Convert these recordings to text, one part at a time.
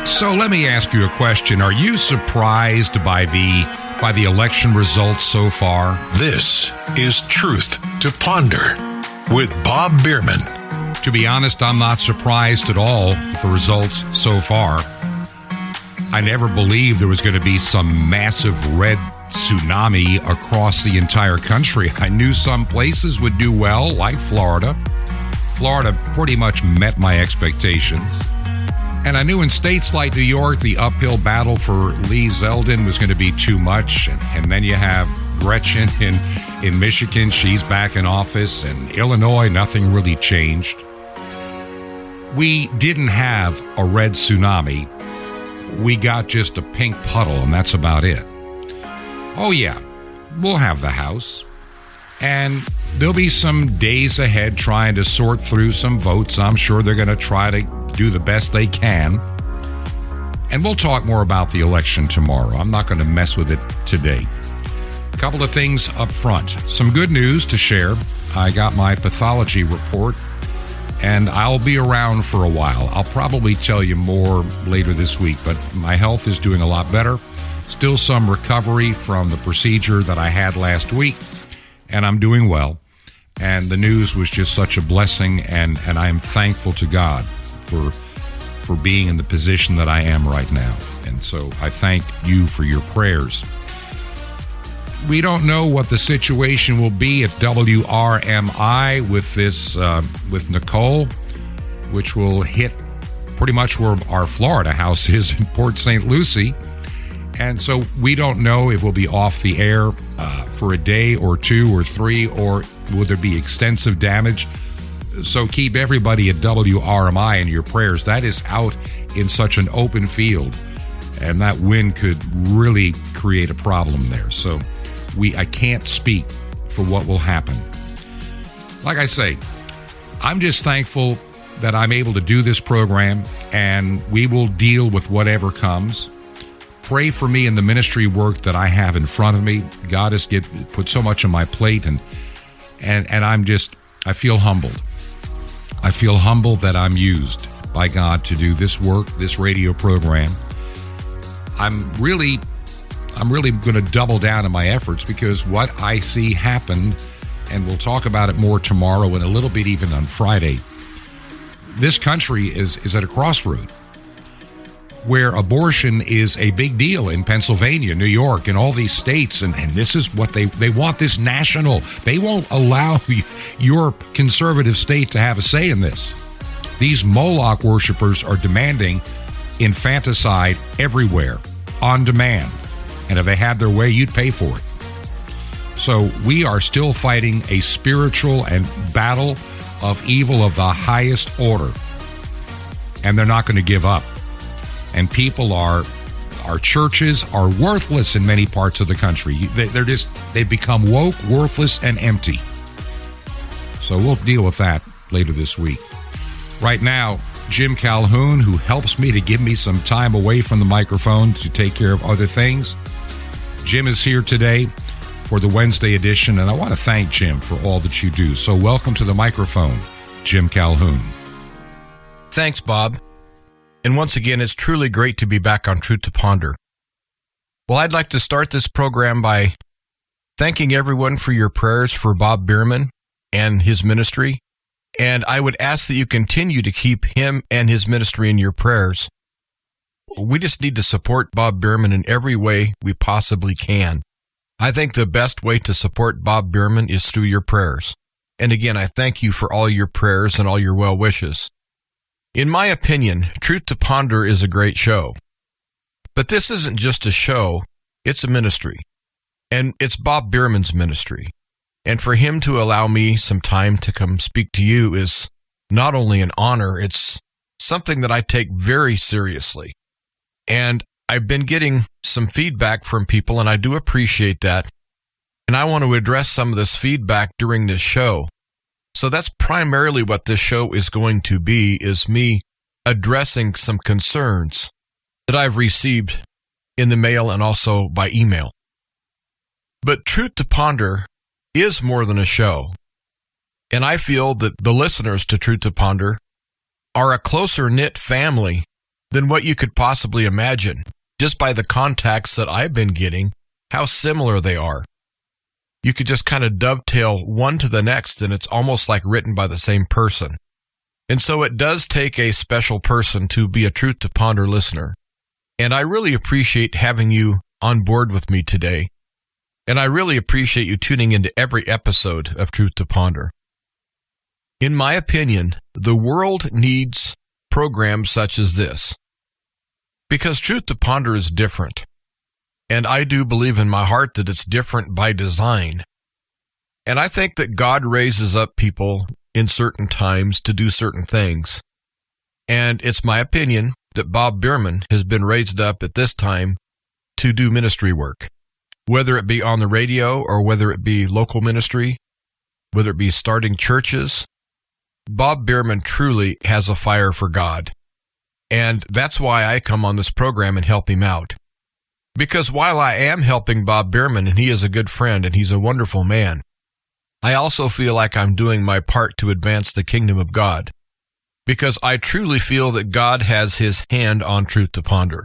So let me ask you a question. Are you surprised by the election results so far? This is Truth to Ponder with Bob Bierman. To be honest, I'm not surprised at all with the results so far. I never believed there was going to be some massive red tsunami across the entire country. I knew some places would do well, like Florida. Florida pretty much met my expectations. And I knew in states like New York, the uphill battle for Lee Zeldin was going to be too much. And then you have Gretchen in Michigan. She's back in office. And Illinois, nothing really changed. We didn't have a red tsunami. We got just a pink puddle, and that's about it. Oh, yeah, we'll have the House. And there'll be some days ahead trying to sort through some votes. I'm sure they're going to try to do the best they can. And we'll talk more about the election tomorrow. I'm not going to mess with it today. A couple of things up front. Some good news to share. I got my pathology report, and I'll be around for a while. I'll probably tell you more later this week, but my health is doing a lot better. Still some recovery from the procedure that I had last week, and I'm doing well. And the news was just such a blessing, and I am thankful to God for being in the position that I am right now. And so I thank you for your prayers. We don't know what the situation will be at WRMI with this, with Nicole, which will hit pretty much where our Florida house is in Port St. Lucie. And so we don't know if we'll be off the air for a day or two or three, or will there be extensive damage. So keep everybody at WRMI in your prayers. That is out in such an open field, and that wind could really create a problem there. So I can't speak for what will happen. Like I say, I'm just thankful that I'm able to do this program, and we will deal with whatever comes. Pray for me in the ministry work that I have in front of me. God has put so much on my plate, and I feel humbled. I feel humbled that I'm used by God to do this work, this radio program. I'm really going to double down on my efforts, because what I see happen, and we'll talk about it more tomorrow and a little bit even on Friday, this country is at a crossroad where abortion is a big deal in Pennsylvania, New York, and all these states. And this is what they want, this national. They won't allow your conservative state to have a say in this. These Moloch worshipers are demanding infanticide everywhere, on demand. And if they had their way, you'd pay for it. So we are still fighting a spiritual and battle of evil of the highest order. And they're not going to give up. And our churches are worthless in many parts of the country. They've become woke, worthless, and empty. So we'll deal with that later this week. Right now, Jim Calhoun, who helps me to give me some time away from the microphone to take care of other things. Jim is here today for the Wednesday edition, and I want to thank Jim for all that you do. So welcome to the microphone, Jim Calhoun. Thanks, Bob. And once again, it's truly great to be back on Truth to Ponder. Well, I'd like to start this program by thanking everyone for your prayers for Bob Bierman and his ministry. And I would ask that you continue to keep him and his ministry in your prayers. We just need to support Bob Bierman in every way we possibly can. I think the best way to support Bob Bierman is through your prayers. And again, I thank you for all your prayers and all your well wishes. In my opinion, Truth to Ponder is a great show. But this isn't just a show, it's a ministry. And it's Bob Bierman's ministry. And for him to allow me some time to come speak to you is not only an honor, it's something that I take very seriously. And I've been getting some feedback from people, and I do appreciate that. And I want to address some of this feedback during this show. So that's primarily what this show is going to be, is me addressing some concerns that I've received in the mail and also by email. But Truth to Ponder is more than a show. And I feel that the listeners to Truth to Ponder are a closer-knit family than what you could possibly imagine, just by the contacts that I've been getting, how similar they are. You could just kind of dovetail one to the next, and it's almost like written by the same person. And so it does take a special person to be a Truth to Ponder listener. And I really appreciate having you on board with me today. And I really appreciate you tuning into every episode of Truth to Ponder. In my opinion, the world needs programs such as this, because Truth to Ponder is different. And I do believe in my heart that it's different by design. And I think that God raises up people in certain times to do certain things. And it's my opinion that Bob Bierman has been raised up at this time to do ministry work, whether it be on the radio or whether it be local ministry, whether it be starting churches. Bob Bierman truly has a fire for God. And that's why I come on this program and help him out. Because while I am helping Bob Bierman, and he is a good friend and he's a wonderful man, I also feel like I'm doing my part to advance the kingdom of God. Because I truly feel that God has his hand on Truth to Ponder.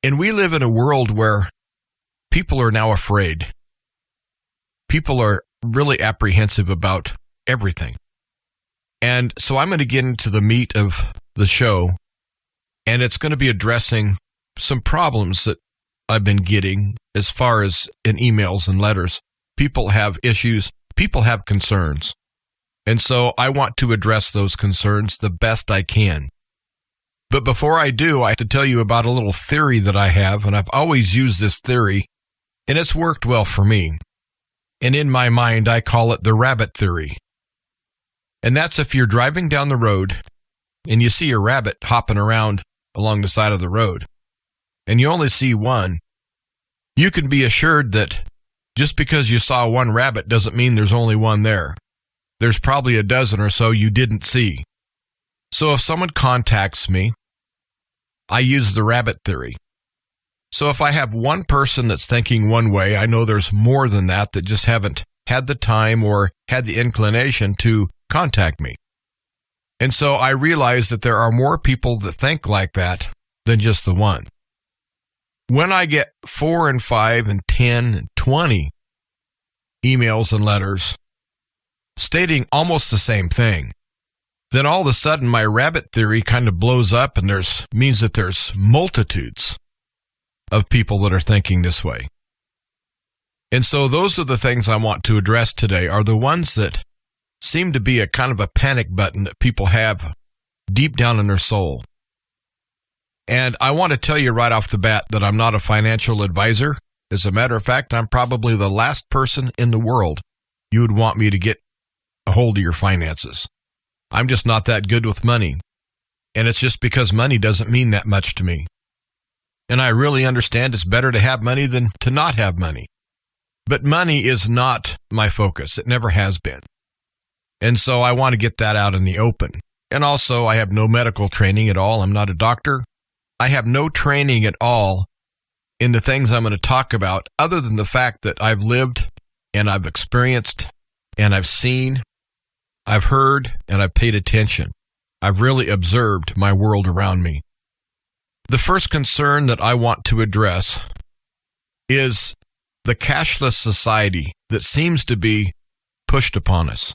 And we live in a world where people are now afraid. People are really apprehensive about everything. And so I'm going to get into the meat of the show, and it's going to be addressing some problems that I've been getting as far as in emails and letters. People have issues, people have concerns. And so I want to address those concerns the best I can. But before I do, I have to tell you about a little theory that I have, and I've always used this theory, and it's worked well for me. And in my mind, I call it the rabbit theory. And that's if you're driving down the road and you see a rabbit hopping around along the side of the road, and you only see one, you can be assured that just because you saw one rabbit doesn't mean there's only one there. There's probably a dozen or so you didn't see. So if someone contacts me, I use the rabbit theory. So if I have one person that's thinking one way, I know there's more than that just haven't had the time or had the inclination to contact me. And so I realize that there are more people that think like that than just the one. When I get 4 and 5 and 10 and 20 emails and letters stating almost the same thing, then all of a sudden my rabbit theory kind of blows up, and means that there's multitudes of people that are thinking this way. And so those are the things I want to address today, are the ones that seem to be a kind of a panic button that people have deep down in their soul. And I want to tell you right off the bat that I'm not a financial advisor. As a matter of fact, I'm probably the last person in the world you would want me to get a hold of your finances. I'm just not that good with money. And it's just because money doesn't mean that much to me. And I really understand it's better to have money than to not have money. But money is not my focus. It never has been. And so I want to get that out in the open. And also, I have no medical training at all. I'm not a doctor. I have no training at all in the things I'm going to talk about, other than the fact that I've lived and I've experienced and I've seen, I've heard, and I've paid attention. I've really observed my world around me. The first concern that I want to address is the cashless society that seems to be pushed upon us.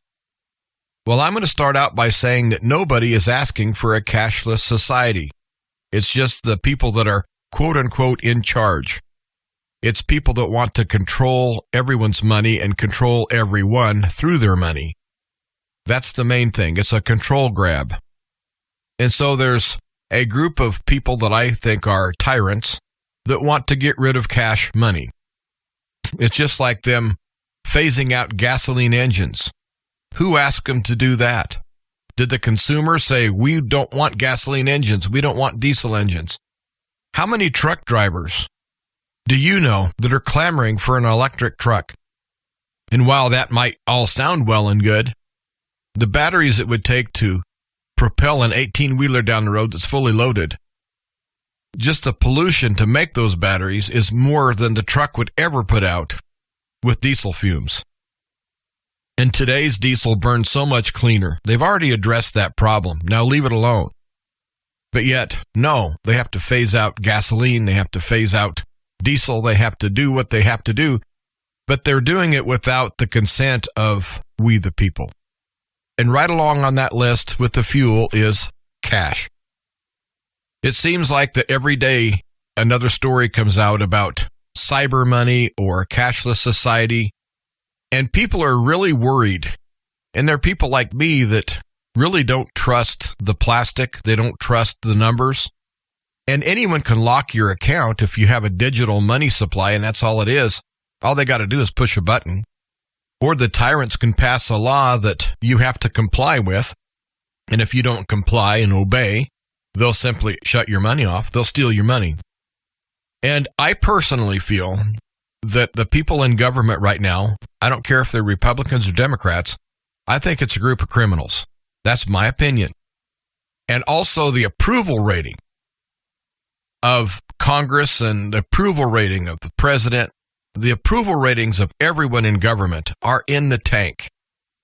Well, I'm going to start out by saying that nobody is asking for a cashless society. It's just the people that are quote-unquote in charge. It's people that want to control everyone's money and control everyone through their money. That's the main thing. It's a control grab. And so there's a group of people that I think are tyrants that want to get rid of cash money. It's just like them phasing out gasoline engines. Who asked them to do that? Did the consumer say, we don't want gasoline engines, we don't want diesel engines? How many truck drivers do you know that are clamoring for an electric truck? And while that might all sound well and good, the batteries it would take to propel an 18-wheeler down the road that's fully loaded, just the pollution to make those batteries is more than the truck would ever put out with diesel fumes. And today's diesel burns so much cleaner. They've already addressed that problem. Now leave it alone. But yet, no, they have to phase out gasoline. They have to phase out diesel. They have to do what they have to do. But they're doing it without the consent of we the people. And right along on that list with the fuel is cash. It seems like that every day another story comes out about cyber money or cashless society. And people are really worried. And there are people like me that really don't trust the plastic. They don't trust the numbers. And anyone can lock your account if you have a digital money supply, and that's all it is. All they got to do is push a button. Or the tyrants can pass a law that you have to comply with. And if you don't comply and obey, they'll simply shut your money off. They'll steal your money. And I personally feel that the people in government right now, I don't care if they're Republicans or Democrats, I think it's a group of criminals. That's my opinion. And also the approval rating of Congress and the approval rating of the president, the approval ratings of everyone in government are in the tank.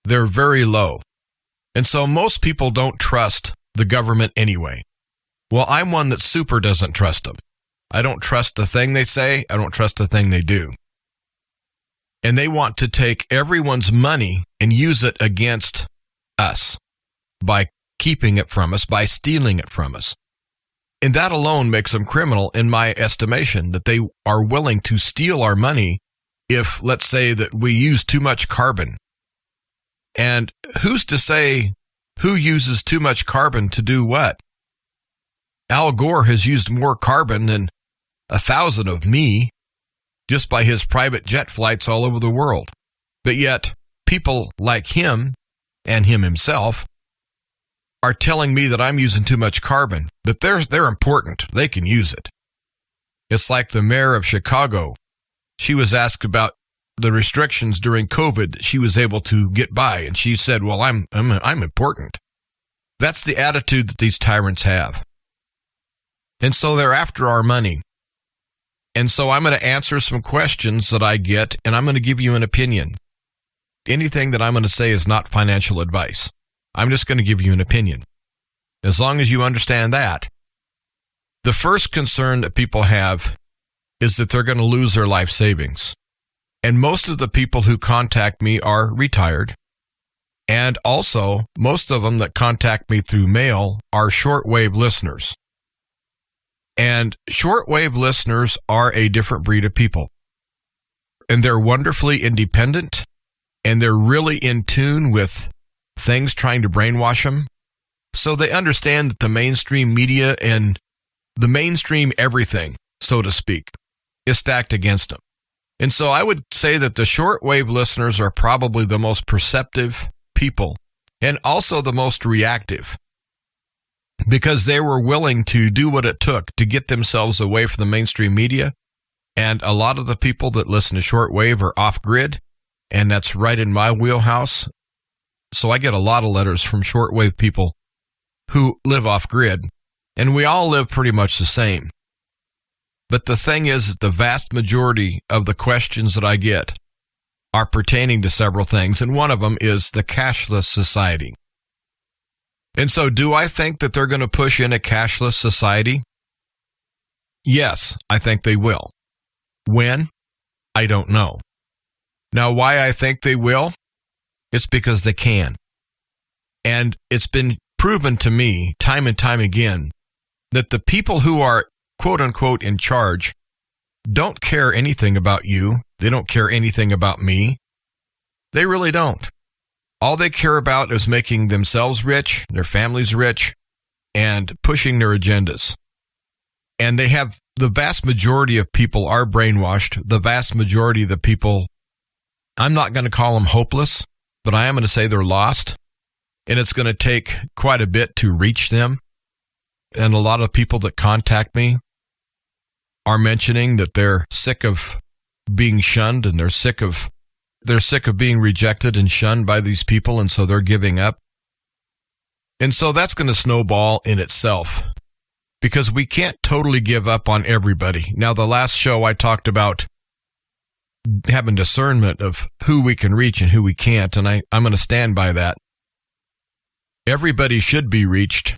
They're very low. And so most people don't trust the government anyway. Well, I'm one that super doesn't trust them. I don't trust the thing they say. I don't trust the thing they do. And they want to take everyone's money and use it against us by keeping it from us, by stealing it from us. And that alone makes them criminal in my estimation, that they are willing to steal our money if, let's say, that we use too much carbon. And who's to say who uses too much carbon to do what? Al Gore has used more carbon than 1,000 of me just by his private jet flights all over the world. But yet, people like him and him himself are telling me that I'm using too much carbon, but they're important. They can use it. It's like the mayor of Chicago. She was asked about the restrictions during COVID that she was able to get by, and she said, well, I'm important. That's the attitude that these tyrants have. And so they're after our money. And so I'm going to answer some questions that I get, and I'm going to give you an opinion. Anything that I'm going to say is not financial advice. I'm just going to give you an opinion. As long as you understand that. The first concern that people have is that they're going to lose their life savings. And most of the people who contact me are retired. And also, most of them that contact me through mail are shortwave listeners. And shortwave listeners are a different breed of people. And they're wonderfully independent. And they're really in tune with things trying to brainwash them. So they understand that the mainstream media and the mainstream everything, so to speak, is stacked against them. And so I would say that the shortwave listeners are probably the most perceptive people and also the most reactive, because they were willing to do what it took to get themselves away from the mainstream media. And a lot of the people that listen to shortwave are off-grid, and that's right in my wheelhouse. So I get a lot of letters from shortwave people who live off-grid, and we all live pretty much the same. But the thing is that the vast majority of the questions that I get are pertaining to several things, and one of them is the cashless society. And so do I think that they're going to push in a cashless society? Yes, I think they will. When? I don't know. Now, why I think they will? It's because they can. And it's been proven to me time and time again that the people who are quote unquote in charge don't care anything about you. They don't care anything about me. They really don't. All they care about is making themselves rich, their families rich, and pushing their agendas. And they have, the vast majority of people are brainwashed. The vast majority of the people, I'm not going to call them hopeless, but I am going to say they're lost. And it's going to take quite a bit to reach them. And a lot of people that contact me are mentioning that they're sick of being shunned, and they're sick of being rejected and shunned by these people, and so they're giving up. And so that's going to snowball in itself, because we can't totally give up on everybody. Now, the last show I talked about having discernment of who we can reach and who we can't, and I'm going to stand by that. Everybody should be reached,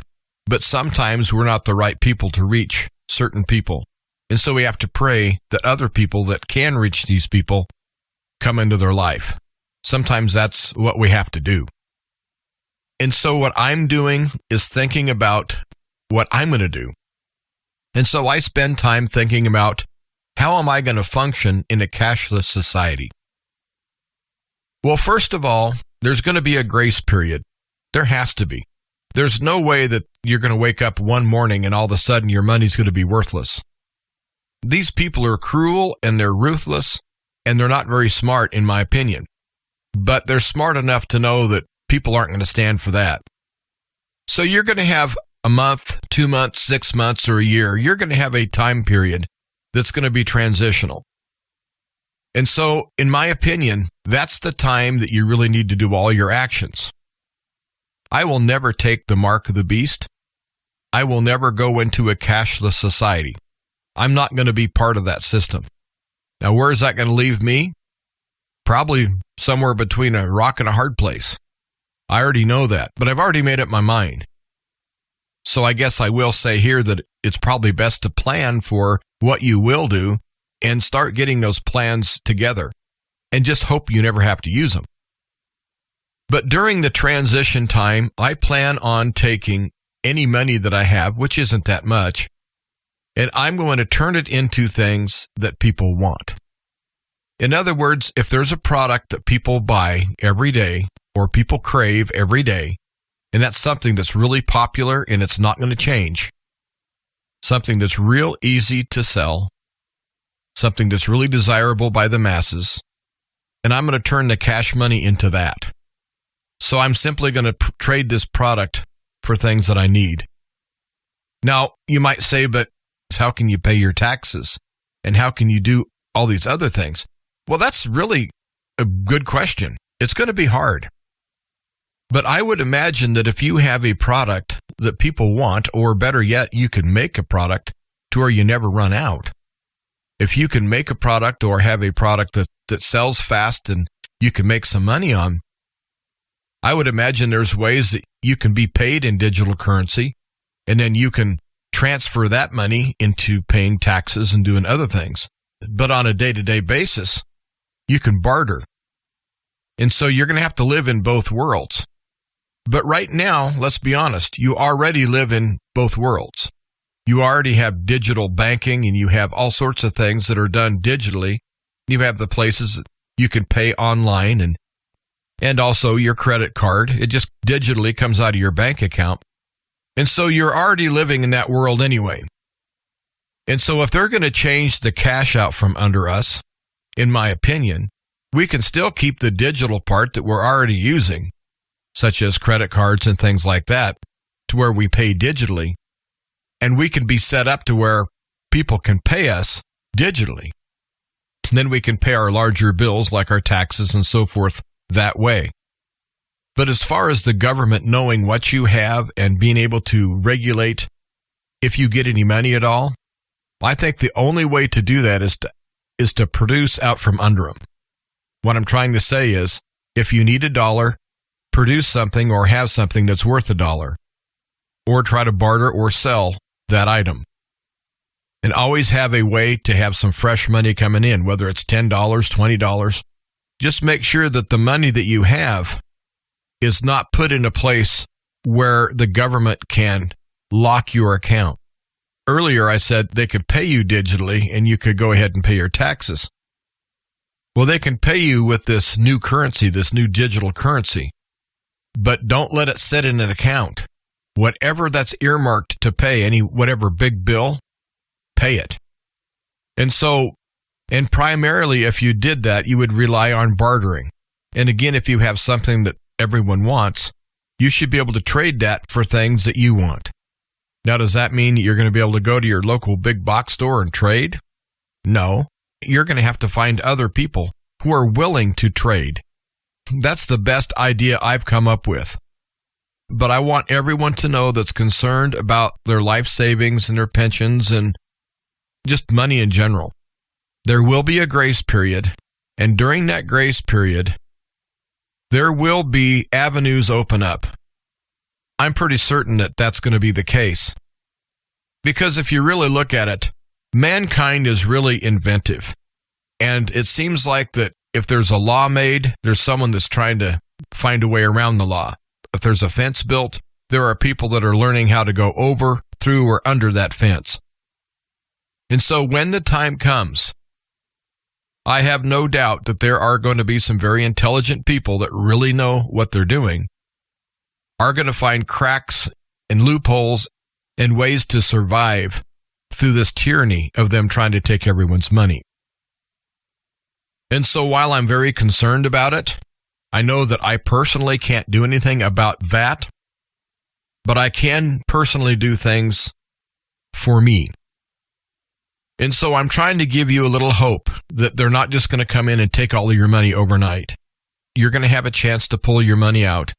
but sometimes we're not the right people to reach certain people. And so we have to pray that other people that can reach these people come into their life. Sometimes that's what we have to do. And so what I'm doing is thinking about what I'm going to do. And so I spend time thinking about how am I going to function in a cashless society? Well, first of all, there's going to be a grace period. There has to be. There's no way that you're going to wake up one morning and all of a sudden your money's going to be worthless. These people are cruel and they're ruthless and they're not very smart, in my opinion. But they're smart enough to know that people aren't going to stand for that. So you're going to have a month, 2 months, 6 months, or a year. You're going to have a time period that's going to be transitional. And so, in my opinion, that's the time that you really need to do all your actions. I will never take the mark of the beast. I will never go into a cashless society. I'm not going to be part of that system. Now, where is that going to leave me? Probably somewhere between a rock and a hard place. I already know that, but I've already made up my mind. So I guess I will say here that it's probably best to plan for what you will do and start getting those plans together and just hope you never have to use them. But during the transition time, I plan on taking any money that I have, which isn't that much, and I'm going to turn it into things that people want. In other words, if there's a product that people buy every day or people crave every day, and that's something that's really popular and it's not going to change, something that's real easy to sell, something that's really desirable by the masses, and I'm going to turn the cash money into that. So I'm simply going to trade this product for things that I need. Now, you might say, but how can you pay your taxes? And how can you do all these other things? Well, that's really a good question. It's going to be hard. But I would imagine that if you have a product that people want, or better yet, you can make a product to where you never run out. If you can make a product or have a product that sells fast and you can make some money on, I would imagine there's ways that you can be paid in digital currency, and then you can transfer that money into paying taxes and doing other things. But on a day-to-day basis, you can barter. And so you're going to have to live in both worlds. But right now, let's be honest, you already live in both worlds. You already have digital banking and you have all sorts of things that are done digitally. You have the places that you can pay online and also your credit card. It just digitally comes out of your bank account. And so you're already living in that world anyway. And so if they're going to change the cash out from under us, in my opinion, we can still keep the digital part that we're already using, such as credit cards and things like that, to where we pay digitally. And we can be set up to where people can pay us digitally. Then we can pay our larger bills like our taxes and so forth that way. But as far as the government knowing what you have and being able to regulate if you get any money at all, I think the only way to do that is to produce out from under them. What I'm trying to say is, if you need $1, produce something or have something that's worth $1, or try to barter or sell that item. And always have a way to have some fresh money coming in, whether it's $10, $20. Just make sure that the money that you have is not put in a place where the government can lock your account. Earlier, I said they could pay you digitally and you could go ahead and pay your taxes. Well, they can pay you with this new currency, this new digital currency, but don't let it sit in an account. Whatever that's earmarked to pay, whatever big bill, pay it. And primarily if you did that, you would rely on bartering. And again, if you have something that everyone wants, you should be able to trade that for things that you want. Now, does that mean you're going to be able to go to your local big box store and trade? No. You're going to have to find other people who are willing to trade. That's the best idea I've come up with. But I want everyone to know that's concerned about their life savings and their pensions and just money in general. There will be a grace period, and during that grace period, there will be avenues open up. I'm pretty certain that that's going to be the case. Because if you really look at it, mankind is really inventive. And it seems like that if there's a law made, there's someone that's trying to find a way around the law. If there's a fence built, there are people that are learning how to go over, through, or under that fence. And so when the time comes, I have no doubt that there are going to be some very intelligent people that really know what they're doing, are going to find cracks and loopholes and ways to survive through this tyranny of them trying to take everyone's money. And so while I'm very concerned about it, I know that I personally can't do anything about that, but I can personally do things for me. And so I'm trying to give you a little hope that they're not just going to come in and take all of your money overnight. You're going to have a chance to pull your money out,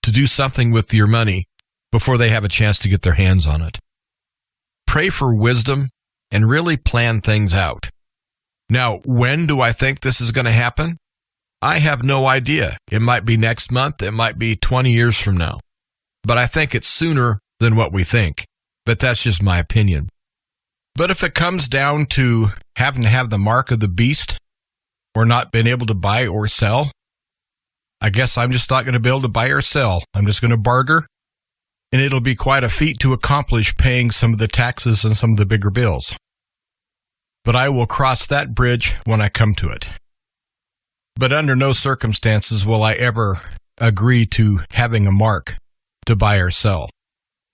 to do something with your money before they have a chance to get their hands on it. Pray for wisdom and really plan things out. Now, when do I think this is going to happen? I have no idea. It might be next month. It might be 20 years from now. But I think it's sooner than what we think. But that's just my opinion. But if it comes down to having to have the mark of the beast or not being able to buy or sell, I guess I'm just not going to be able to buy or sell. I'm just going to barter. And it'll be quite a feat to accomplish paying some of the taxes and some of the bigger bills. But I will cross that bridge when I come to it. But under no circumstances will I ever agree to having a mark to buy or sell.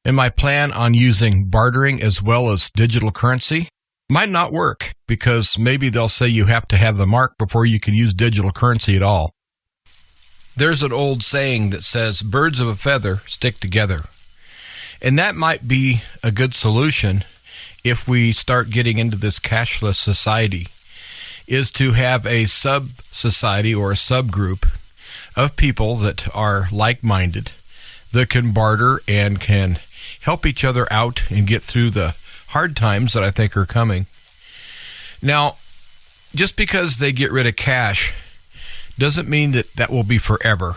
And my plan on using bartering as well as digital currency might not work, because maybe they'll say you have to have the mark before you can use digital currency at all. There's an old saying that says, birds of a feather stick together. And that might be a good solution if we start getting into this cashless society, is to have a sub-society or a subgroup of people that are like-minded, that can barter and can help each other out and get through the hard times that I think are coming. Now, just because they get rid of cash doesn't mean that that will be forever.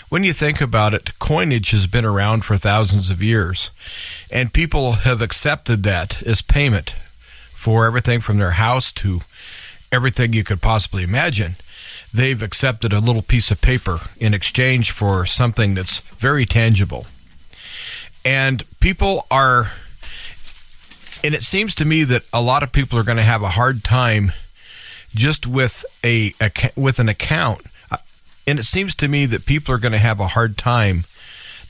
When you think about it, coinage has been around for thousands of years, and people have accepted that as payment for everything from their house to everything you could possibly imagine. They've accepted a little piece of paper in exchange for something that's very tangible. And people are, and it seems to me that a lot of people are going to have a hard time just with an account. And it seems to me that people are going to have a hard time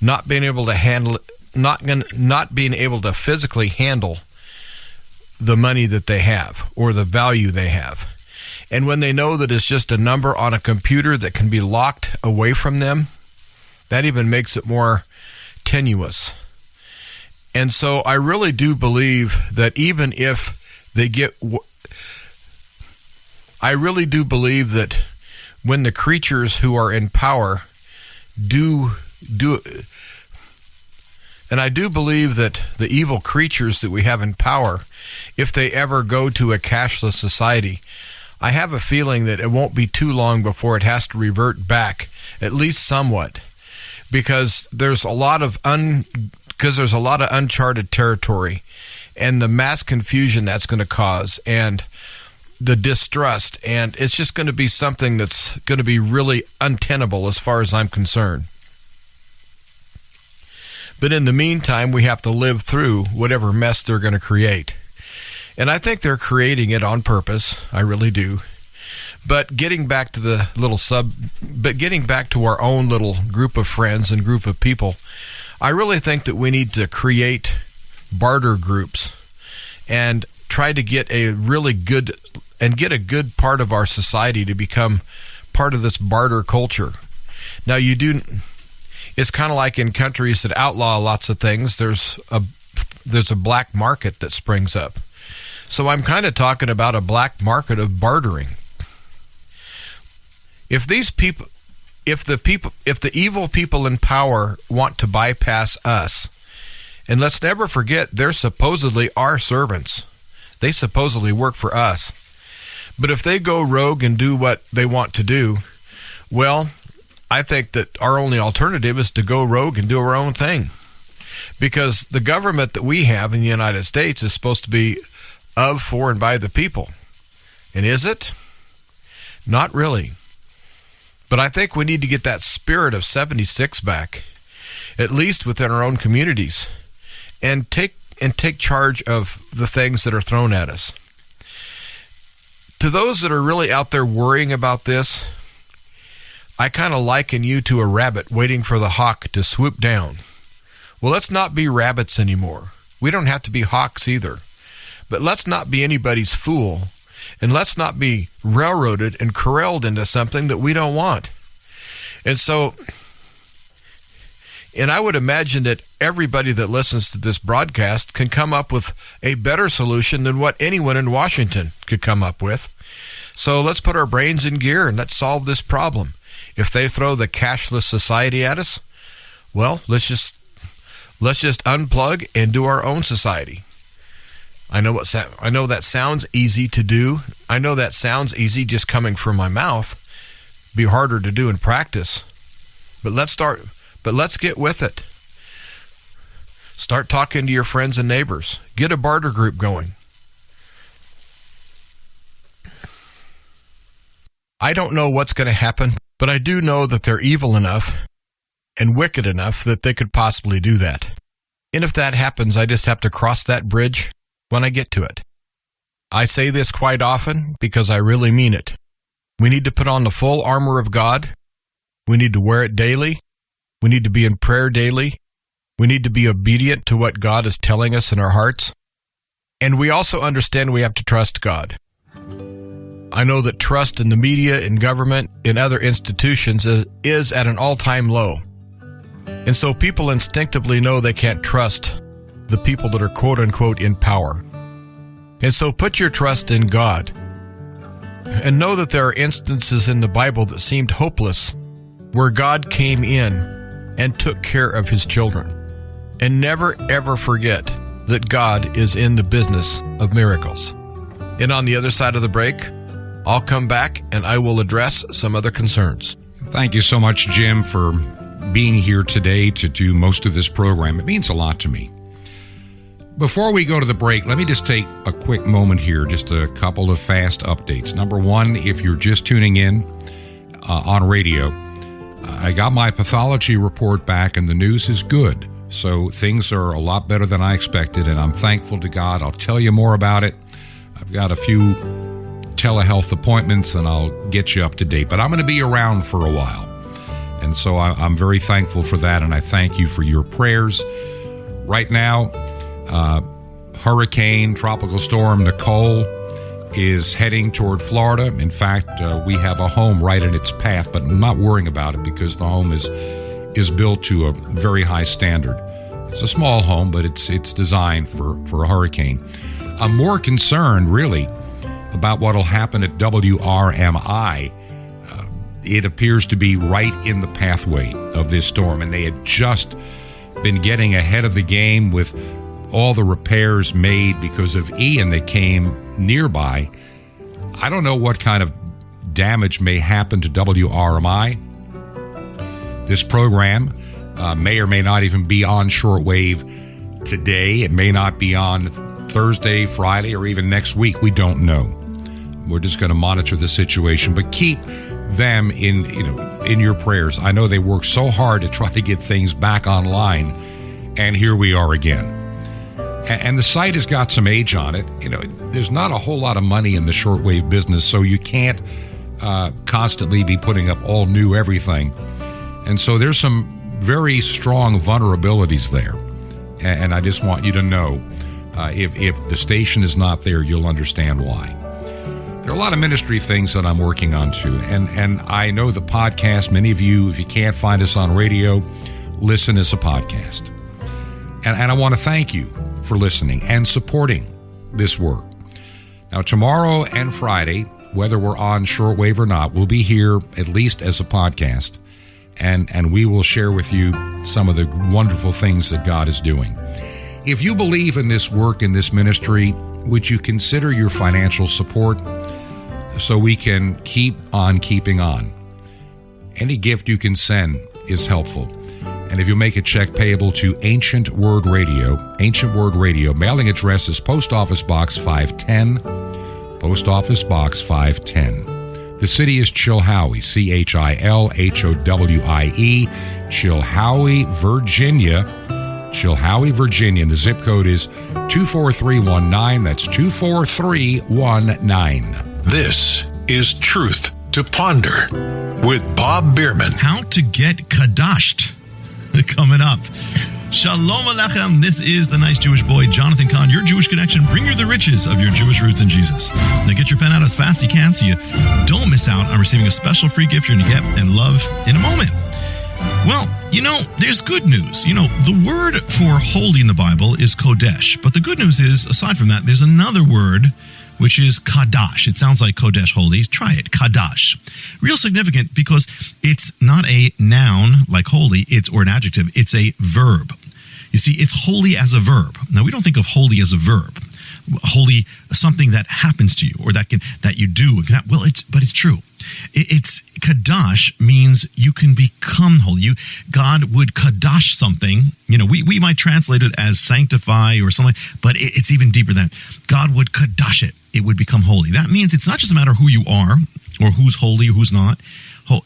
not being able to handle, not being able to physically handle the money that they have or the value they have. And when they know that it's just a number on a computer that can be locked away from them, that even makes it more tenuous. And so I really do believe that even if they get, I really do believe that when the creatures who are in power do, and I do believe that the evil creatures that we have in power, if they ever go to a cashless society, I have a feeling that it won't be too long before it has to revert back, at least somewhat, because there's a lot of uncharted territory, and the mass confusion that's going to cause, and the distrust, and it's just going to be something that's going to be really untenable as far as I'm concerned. But in the meantime, we have to live through whatever mess they're going to create. And I think they're creating it on purpose. I really do. But getting back to our own little group of friends and group of people, I really think that we need to create barter groups and try to get a good part of our society to become part of this barter culture. Now, it's kind of like in countries that outlaw lots of things, there's a black market that springs up. So I'm kind of talking about a black market of bartering. If the evil people in power want to bypass us, and let's never forget, they're supposedly our servants. They supposedly work for us. But if they go rogue and do what they want to do, well, I think that our only alternative is to go rogue and do our own thing. Because the government that we have in the United States is supposed to be of, for, and by the people. And is it? Not really. But I think we need to get that spirit of 76 back, at least within our own communities, and take charge of the things that are thrown at us. To those that are really out there worrying about this, I kind of liken you to a rabbit waiting for the hawk to swoop down. Well, let's not be rabbits anymore. We don't have to be hawks either. But let's not be anybody's fool, and let's not be railroaded and corralled into something that we don't want. And I would imagine that everybody that listens to this broadcast can come up with a better solution than what anyone in Washington could come up with. So let's put our brains in gear and let's solve this problem. If they throw the cashless society at us, well, let's just unplug and do our own society. I know that sounds easy to do. I know that sounds easy just coming from my mouth. Be harder to do in practice. But let's get with it. Start talking to your friends and neighbors. Get a barter group going. I don't know what's going to happen, but I do know that they're evil enough and wicked enough that they could possibly do that. And if that happens, I just have to cross that bridge when I get to it. I say this quite often because I really mean it. We need to put on the full armor of God. We need to wear it daily. We need to be in prayer daily. We need to be obedient to what God is telling us in our hearts. And we also understand we have to trust God. I know that trust in the media, in government, in other institutions is at an all-time low. And so people instinctively know they can't trust the people that are quote-unquote in power. And so put your trust in God. And know that there are instances in the Bible that seemed hopeless, where God came in and took care of his children. And never ever forget that God is in the business of miracles. And on the other side of the break, I'll come back and I will address some other concerns. Thank you so much, Jim, for being here today to do most of this program. It means a lot to me. Before we go to the break, let me just take a quick moment here, just a couple of fast updates. Number one, if you're just tuning in on radio, I got my pathology report back and the news is good. So things are a lot better than I expected, and I'm thankful to God. I'll tell you more about it. I've got a few telehealth appointments and I'll get you up to date, but I'm going to be around for a while. And so I'm very thankful for that, and I thank you for your prayers. Right now, Hurricane Tropical Storm Nicole is heading toward Florida. In fact, we have a home right in its path, but I'm not worrying about it because the home is built to a very high standard. It's a small home, but it's designed for a hurricane. I'm more concerned, really, about what will happen at WRMI. It appears to be right in the pathway of this storm, and they had just been getting ahead of the game with all the repairs made because of Ian that came nearby. I don't know what kind of damage may happen to WRMI. This program may or may not even be on shortwave today. It may not be on Thursday, Friday, or even next week. We don't know. We're just going to monitor the situation, but keep them in your prayers. I know they work so hard to try to get things back online, and here we are again. And the site has got some age on it. There's not a whole lot of money in the shortwave business, so you can't constantly be putting up all new everything. And so there's some very strong vulnerabilities there. And I just want you to know, if the station is not there, you'll understand why. There are a lot of ministry things that I'm working on too. And I know the podcast, many of you, if you can't find us on radio, listen as a podcast. And I want to thank you for listening and supporting this work. Now, tomorrow and Friday, whether we're on shortwave or not, we'll be here at least as a podcast. And we will share with you some of the wonderful things that God is doing. If you believe in this work, in this ministry, would you consider your financial support so we can keep on keeping on? Any gift you can send is helpful. And if you make a check payable to Ancient Word Radio, mailing address is Post Office Box 510, Post Office Box 510. The city is Chilhowie, Chilhowie, Chilhowie, Virginia, and the zip code is 24319. That's 24319. This is Truth to Ponder with Bob Bierman. How to get kadashed. Coming up. Shalom Aleichem. This is the nice Jewish boy, Jonathan Kahn, your Jewish connection. Bring you the riches of your Jewish roots in Jesus. Now get your pen out as fast as you can so you don't miss out on receiving a special free gift you're going to get and love in a moment. Well, there's good news. The word for holy in the Bible is Kodesh. But the good news is, aside from that, there's another word which is Kadash. It sounds like Kodesh, holy. Try it, Kadash. Real significant because it's not a noun like holy, or an adjective. It's a verb. You see, it's holy as a verb. Now, we don't think of holy as a verb. Holy, something that happens to you or that you do. But it's true. It's Kadash means you can become holy. God would Kadash something. We might translate it as sanctify or something, but it's even deeper than that. God would Kadash it. It would become holy. That means it's not just a matter of who you are or who's holy or who's not.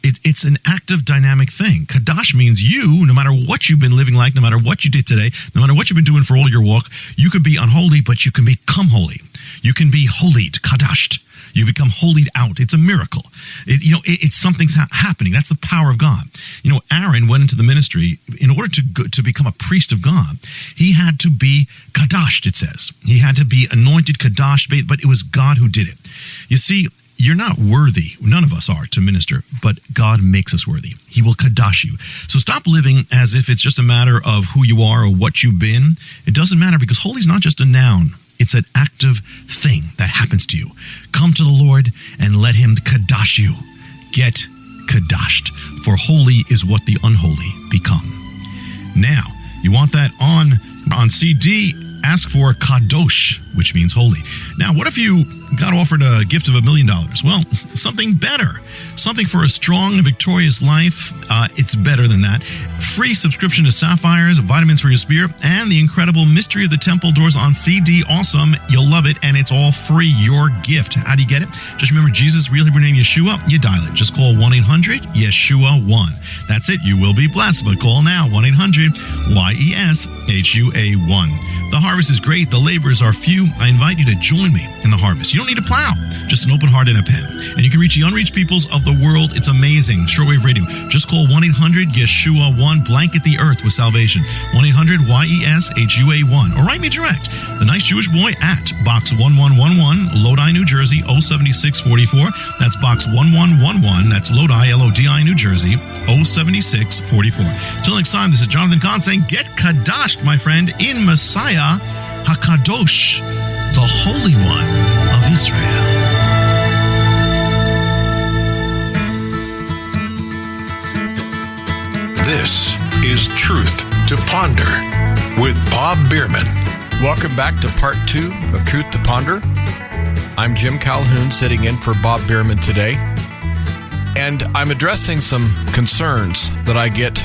It's an active, dynamic thing. Kadash means you, no matter what you've been living like, no matter what you did today, no matter what you've been doing for all your walk, you could be unholy, but you can become holy. You can be holied, kadashed. You become holied out. It's a miracle. It's something's happening. That's the power of God. Aaron went into the ministry in order to become a priest of God. He had to be kadashed, it says. He had to be anointed, kadashed, but it was God who did it. You see, you're not worthy. None of us are to minister, but God makes us worthy. He will kadash you. So stop living as if it's just a matter of who you are or what you've been. It doesn't matter because holy is not just a noun. It's an active thing that happens to you. Come to the Lord and let him kadash you. Get kadashed. For holy is what the unholy become. Now, you want that on CD? Ask for kadosh, which means holy. Now, what if you got offered a gift of $1 million? Well, something better. Something for a strong and victorious life. It's better than that. Free subscription to Sapphires, vitamins for your spirit, and the incredible Mystery of the Temple Doors on CD. Awesome. You'll love it, and it's all free. Your gift. How do you get it? Just remember Jesus' real Hebrew name, Yeshua. You dial it. Just call 1-800-YESHUA-1. That's it. You will be blessed, but call now. 1-800-YESHUA-1. The harvest is great. The laborers are few. I invite you to join me in the harvest. You don't need a plow, just an open heart and a pen. And you can reach the unreached peoples of the world. It's amazing. Shortwave radio. Just call 1-800-YESHUA-1. Blanket the earth with salvation. 1-800-YESHUA-1. Or write me direct. The Nice Jewish Boy at Box 1111, Lodi, New Jersey, 07644. That's Box 1111. That's Lodi, Lodi, New Jersey, 07644. Till next time, this is Jonathan Kahn saying, get kadashed, my friend, in Messiah HaKadosh, the Holy One of Israel. This is Truth to Ponder with Bob Bierman. Welcome back to part 2 of Truth to Ponder. I'm Jim Calhoun sitting in for Bob Bierman today. And I'm addressing some concerns that I get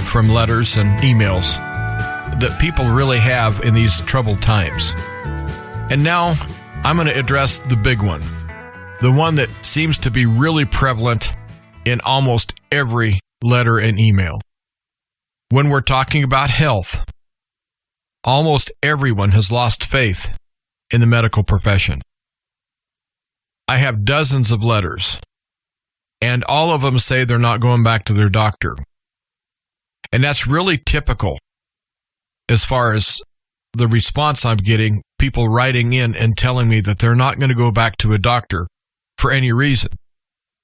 from letters and emails that people really have in these troubled times. And now I'm going to address the big one, the one that seems to be really prevalent in almost every letter and email. When we're talking about health, almost everyone has lost faith in the medical profession. I have dozens of letters, and all of them say they're not going back to their doctor. And that's really typical as far as the response I'm getting, people writing in and telling me that they're not going to go back to a doctor for any reason.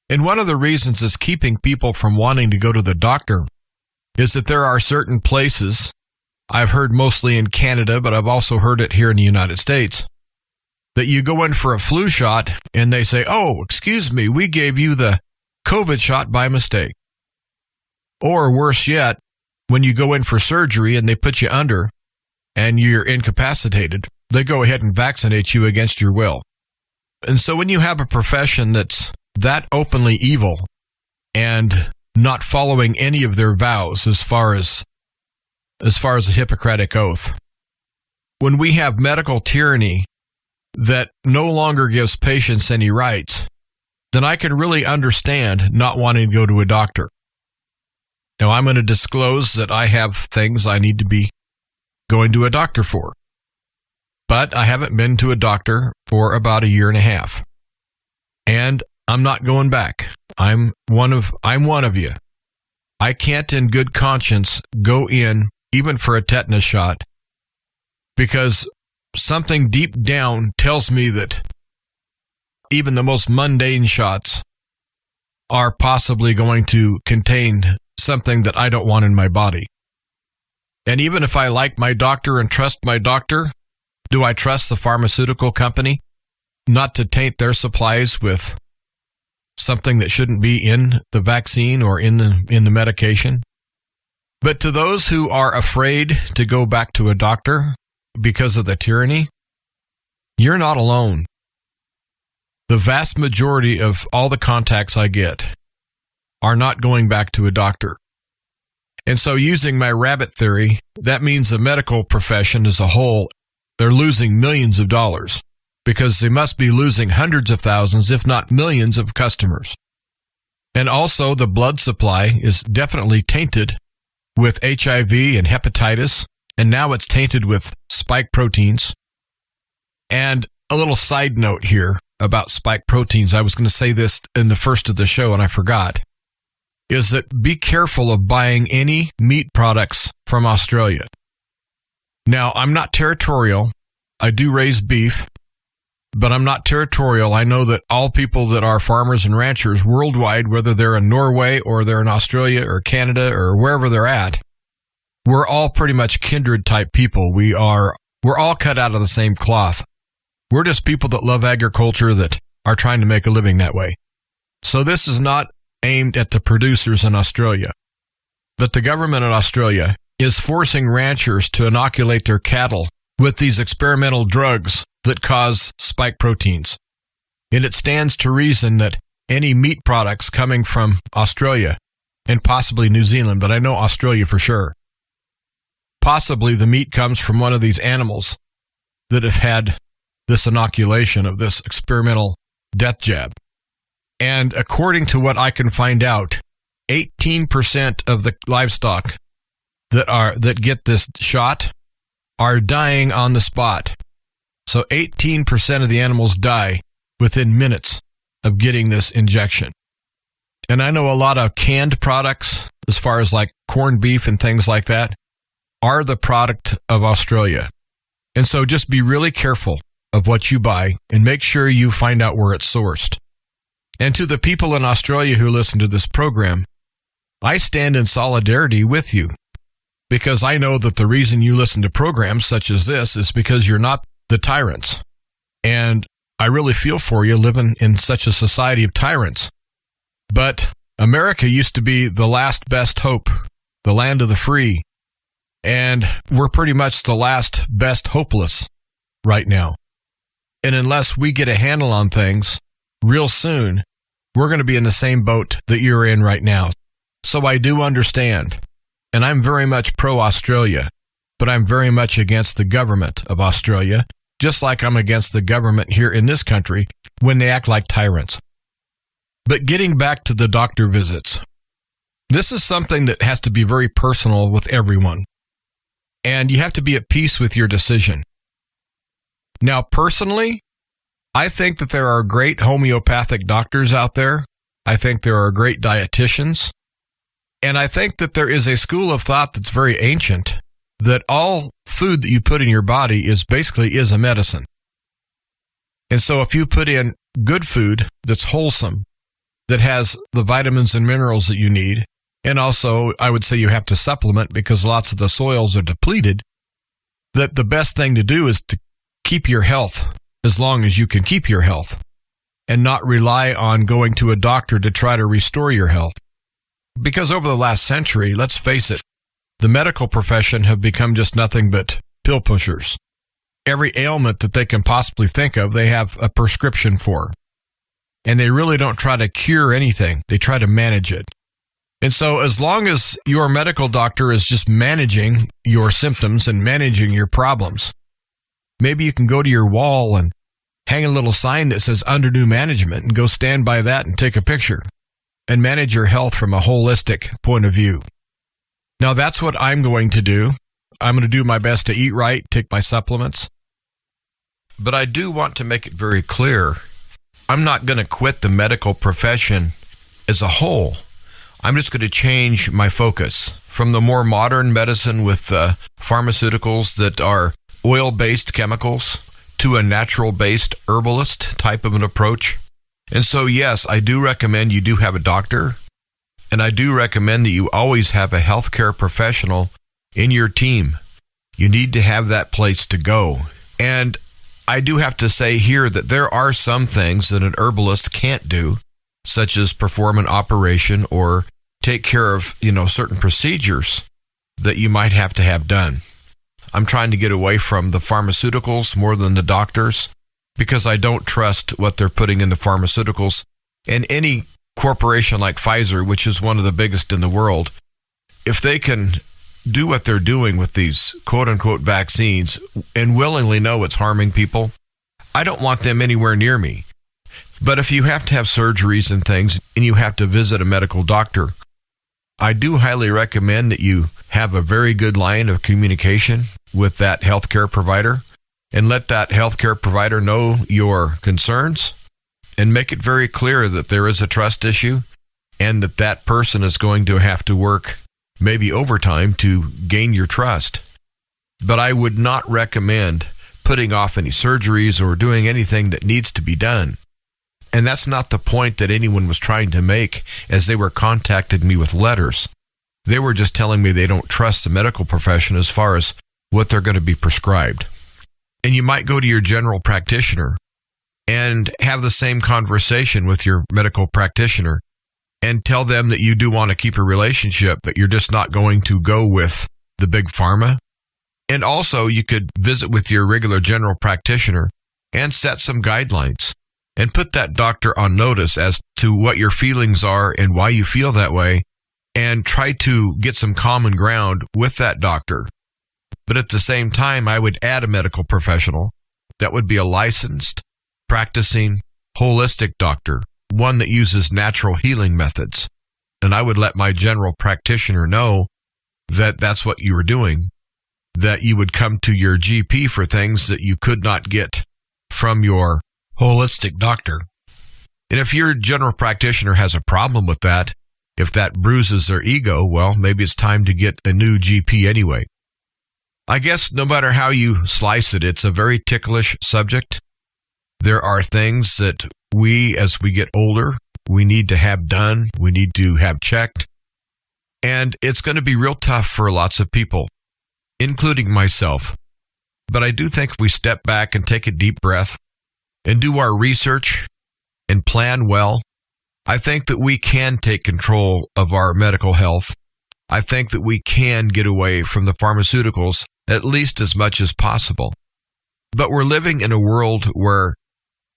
And one of the reasons is keeping people from wanting to go to the doctor is that there are certain places, I've heard mostly in Canada, but I've also heard it here in the United States, that you go in for a flu shot and they say, oh, excuse me, we gave you the COVID shot by mistake. Or worse yet, when you go in for surgery and they put you under and you're incapacitated, they go ahead and vaccinate you against your will. And so when you have a profession that's that openly evil and not following any of their vows as far as a Hippocratic oath. When we have medical tyranny that no longer gives patients any rights, then I can really understand not wanting to go to a doctor. Now, I'm going to disclose that I have things I need to be going to a doctor for. But I haven't been to a doctor for about 1.5 years. And I'm not going back. I'm one of you. I can't in good conscience go in even for a tetanus shot because something deep down tells me that even the most mundane shots are possibly going to contain something that I don't want in my body. And even if I like my doctor and trust my doctor, do I trust the pharmaceutical company not to taint their supplies with something that shouldn't be in the vaccine or in the medication? But to those who are afraid to go back to a doctor because of the tyranny, you're not alone. The vast majority of all the contacts I get are not going back to a doctor. And so using my rabbit theory, that means the medical profession as a whole, they're losing millions of dollars because they must be losing hundreds of thousands, if not millions of customers. And also the blood supply is definitely tainted with HIV and hepatitis, and now it's tainted with spike proteins. And a little side note here about spike proteins, I was going to say this in the first of the show and I forgot, is that be careful of buying any meat products from Australia. Now, I'm not territorial. I do raise beef, but I'm not territorial. I know that all people that are farmers and ranchers worldwide, whether they're in Norway or they're in Australia or Canada or wherever they're at, we're all pretty much kindred type people. We're all cut out of the same cloth. We're just people that love agriculture that are trying to make a living that way. So this is not aimed at the producers in Australia, but the government in Australia is forcing ranchers to inoculate their cattle with these experimental drugs that cause spike proteins. And it stands to reason that any meat products coming from Australia and possibly New Zealand, but I know Australia for sure, possibly the meat comes from one of these animals that have had this inoculation of this experimental death jab. And according to what I can find out, 18% of the livestock that get this shot are dying on the spot. So 18% of the animals die within minutes of getting this injection. And I know a lot of canned products, as far as like corned beef and things like that, are the product of Australia. And so just be really careful of what you buy and make sure you find out where it's sourced. And to the people in Australia who listen to this program, I stand in solidarity with you because I know that the reason you listen to programs such as this is because you're not the tyrants. And I really feel for you living in such a society of tyrants. But America used to be the last best hope, the land of the free. And we're pretty much the last best hopeless right now. And unless we get a handle on things real soon, we're going to be in the same boat that you're in right now. So I do understand. And I'm very much pro-Australia, but I'm very much against the government of Australia, just like I'm against the government here in this country when they act like tyrants. But getting back to the doctor visits, this is something that has to be very personal with everyone. And you have to be at peace with your decision. Now, personally, I think that there are great homeopathic doctors out there. I think there are great dietitians. And I think that there is a school of thought that's very ancient, that all food that you put in your body is a medicine. And so if you put in good food that's wholesome, that has the vitamins and minerals that you need, and also I would say you have to supplement because lots of the soils are depleted, that the best thing to do is to keep your health as long as you can keep your health and not rely on going to a doctor to try to restore your health. Because over the last century, let's face it, the medical profession have become just nothing but pill pushers. Every ailment that they can possibly think of, they have a prescription for. And they really don't try to cure anything. They try to manage it. And so as long as your medical doctor is just managing your symptoms and managing your problems, maybe you can go to your wall and hang a little sign that says under new management and go stand by that and take a picture and manage your health from a holistic point of view. Now, that's what I'm going to do. I'm going to do my best to eat right, take my supplements. But I do want to make it very clear, I'm not going to quit the medical profession as a whole. I'm just going to change my focus from the more modern medicine with pharmaceuticals that are oil-based chemicals to a natural-based herbalist type of an approach. And so, yes, I do recommend you do have a doctor, and I do recommend that you always have a healthcare professional in your team. You need to have that place to go. And I do have to say here that there are some things that an herbalist can't do, such as perform an operation or take care of, certain procedures that you might have to have done. I'm trying to get away from the pharmaceuticals more than the doctors because I don't trust what they're putting in the pharmaceuticals. And any corporation like Pfizer, which is one of the biggest in the world, if they can do what they're doing with these quote-unquote vaccines and willingly know it's harming people, I don't want them anywhere near me. But if you have to have surgeries and things and you have to visit a medical doctor, I do highly recommend that you have a very good line of communication with that healthcare provider and let that healthcare provider know your concerns and make it very clear that there is a trust issue and that that person is going to have to work maybe overtime to gain your trust. But I would not recommend putting off any surgeries or doing anything that needs to be done. And that's not the point that anyone was trying to make as they were contacting me with letters. They were just telling me they don't trust the medical profession as far as what they're going to be prescribed. And you might go to your general practitioner and have the same conversation with your medical practitioner and tell them that you do want to keep a relationship, but you're just not going to go with the big pharma. And also you could visit with your regular general practitioner and set some guidelines and put that doctor on notice as to what your feelings are and why you feel that way, and try to get some common ground with that doctor. But at the same time, I would add a medical professional that would be a licensed, practicing, holistic doctor, one that uses natural healing methods. And I would let my general practitioner know that that's what you were doing, that you would come to your GP for things that you could not get from your holistic doctor. And if your general practitioner has a problem with that, if that bruises their ego, well, maybe it's time to get a new GP anyway. I guess no matter how you slice it, it's a very ticklish subject. There are things that we, as we get older, we need to have done, we need to have checked. And it's going to be real tough for lots of people, including myself. But I do think if we step back and take a deep breath and do our research and plan well, I think that we can take control of our medical health. I think that we can get away from the pharmaceuticals at least as much as possible. But we're living in a world where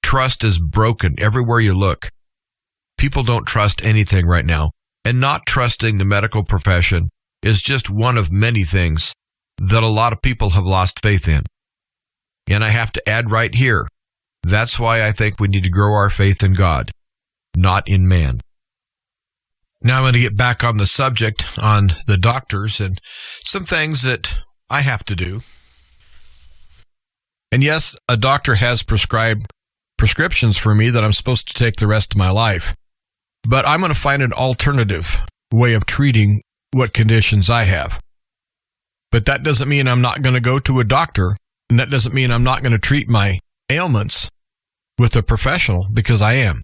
trust is broken everywhere you look. People don't trust anything right now. And not trusting the medical profession is just one of many things that a lot of people have lost faith in. And I have to add right here, that's why I think we need to grow our faith in God, not in man. Now I'm going to get back on the subject on the doctors and some things that I have to do. And yes, a doctor has prescribed prescriptions for me that I'm supposed to take the rest of my life. But I'm going to find an alternative way of treating what conditions I have. But that doesn't mean I'm not going to go to a doctor, and that doesn't mean I'm not going to treat my ailments with a professional, because I am.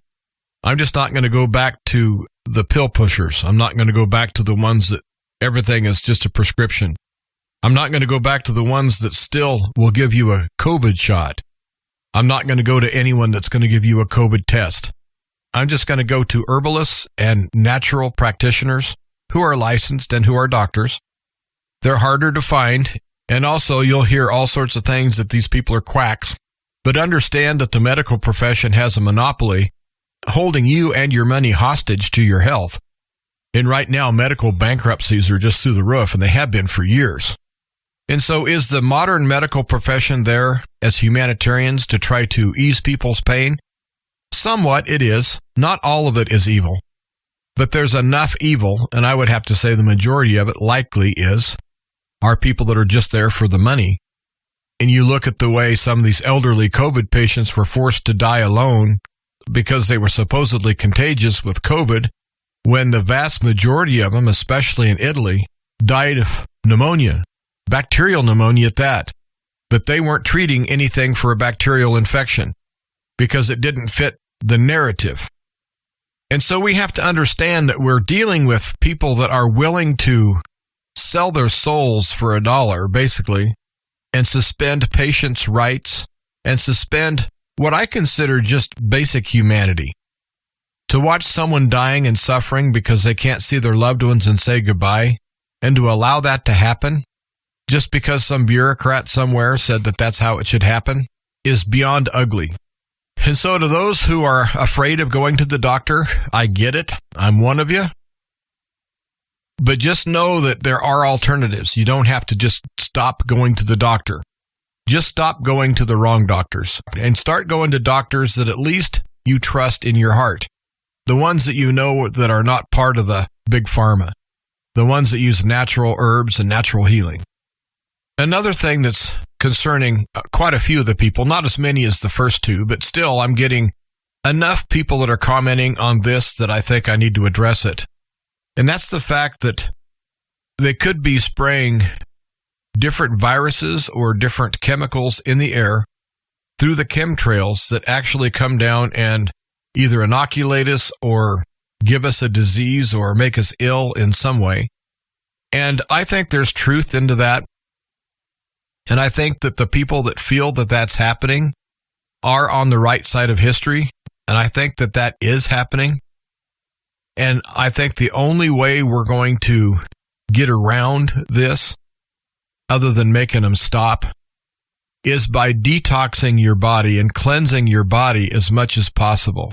I'm just not going to go back to the pill pushers. I'm not going to go back to the ones that everything is just a prescription. I'm not going to go back to the ones that still will give you a COVID shot. I'm not going to go to anyone that's going to give you a COVID test. I'm just going to go to herbalists and natural practitioners who are licensed and who are doctors. They're harder to find, and also you'll hear all sorts of things that these people are quacks. But understand that the medical profession has a monopoly holding you and your money hostage to your health. And right now, medical bankruptcies are just through the roof, and they have been for years. And so is the modern medical profession there as humanitarians to try to ease people's pain? Somewhat it is. Not all of it is evil. But there's enough evil, and I would have to say the majority of it likely are people that are just there for the money. And you look at the way some of these elderly COVID patients were forced to die alone because they were supposedly contagious with COVID, when the vast majority of them, especially in Italy, died of pneumonia, bacterial pneumonia at that. But they weren't treating anything for a bacterial infection because it didn't fit the narrative. And so we have to understand that we're dealing with people that are willing to sell their souls for $1, basically, and suspend patients' rights and suspend what I consider just basic humanity. To watch someone dying and suffering because they can't see their loved ones and say goodbye, and to allow that to happen just because some bureaucrat somewhere said that that's how it should happen, is beyond ugly. And so to those who are afraid of going to the doctor, I get it. I'm one of you. But just know that there are alternatives. You don't have to just stop going to the doctor. Just stop going to the wrong doctors and start going to doctors that at least you trust in your heart. The ones that you know that are not part of the big pharma. The ones that use natural herbs and natural healing. Another thing that's concerning quite a few of the people, not as many as the first two, but still I'm getting enough people that are commenting on this that I think I need to address it. And that's the fact that they could be spraying different viruses or different chemicals in the air through the chemtrails that actually come down and either inoculate us or give us a disease or make us ill in some way. And I think there's truth into that. And I think that the people that feel that that's happening are on the right side of history. And I think that that is happening. And I think the only way we're going to get around this, other than making them stop, is by detoxing your body and cleansing your body as much as possible.